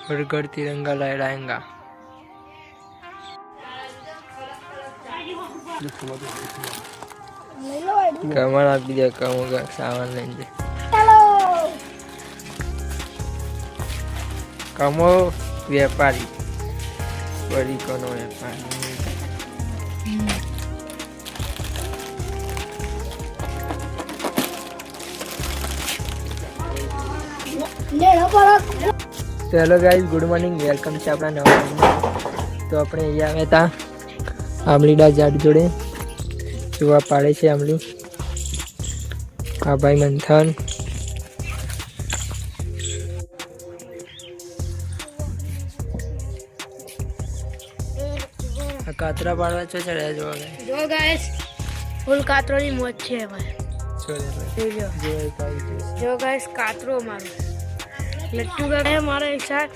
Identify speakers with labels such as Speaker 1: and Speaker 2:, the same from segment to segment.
Speaker 1: हर घर तिरंगा लहराएगा। कमर आप दिया कम होगा सामान लेंगे कमो व्यापारी बड़ी कोनो व्यापारी तो hello guys good morning welcome છે આપણા નવા વ્લોગમાં। તો આપણે અહીંયા આવ્યા હતા આમલીના ઝાડ જોડે જોવા પાડે છે આમલી આ ભાઈ મંથન આ કાતરા પાડવા છે ચડ્યા જો ગાઈસ ફૂલ કાતરોની મોજ છે ભાઈ જો ગાઈસ કાતરો મારો लट्टू का है हमारा एक साथ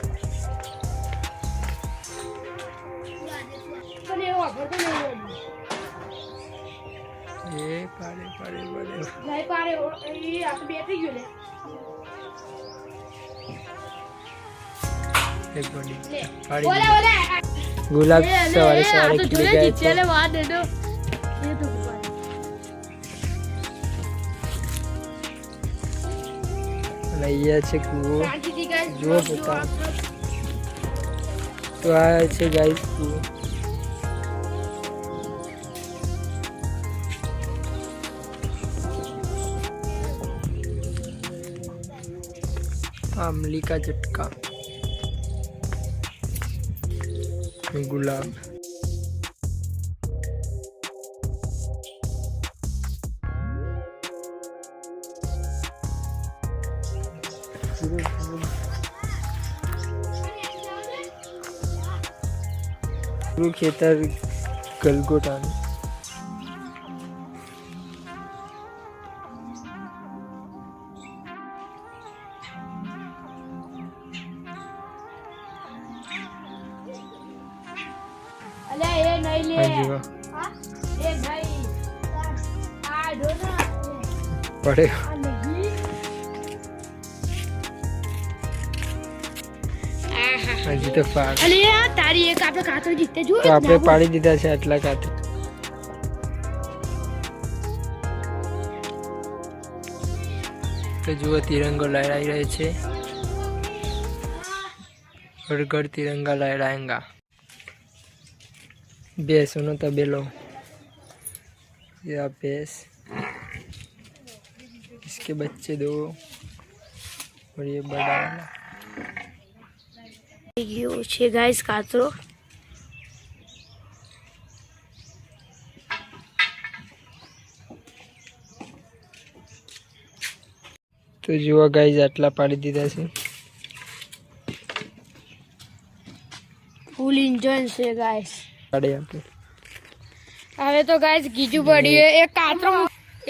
Speaker 1: ये पारे पारे पारे नहीं पारे ये आप बैठे क्यों ले एक बड़ी पारी गुलाब सवारे सवारे खिल गए चले वहां दे दो ये तो ये છે કૂવો જો બતા તો આ છે ગાઈસ કૂવો आमली का झटका गुलाब खेतर गलगोटा अरे ये नहीं ले ये भाई आ दो ना पड़ेगा હજી તો અરે યાર તારી એક આપણે કાતર જીતે જો તો આપણે પાડી દીધા છે આટલા કાતર તો જુઓ તિરંગો લહેરાઈ રહ્યો છે હર ઘર तिरंगा लहराएगा ભેંસોનો તબેલો ये भैंस इसके बच्चे दो और ये बड़ा वाला છે ગાઈસ કાતરો તો જુઓ ગાઈસ આટલા પાડી દીધા છે ફૂલ એન્જોય છે ગાઈસ પાડે આપણે હવે તો ગાઈસ ગીજુ પડી એક કાતરો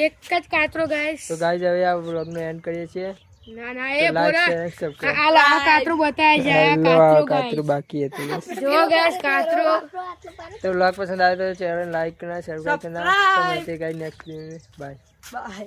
Speaker 1: એક જ કાતરો ગાઈસ તો ગાઈસ હવે આ વ્લોગનો એન્ડ કરીએ છીએ ના ના એ બોલા આ કાતરો બતાય છે આ કાતરો બાકી હતું જો ગાઈસ કાતરો તો વ્લોગ પસંદ આવે તો ચેનલ લાઈક કરना સબસ્ક્રાઇબ करना तो मिलते हैं गाइस नेक्स्ट वीडियो में बाय बाय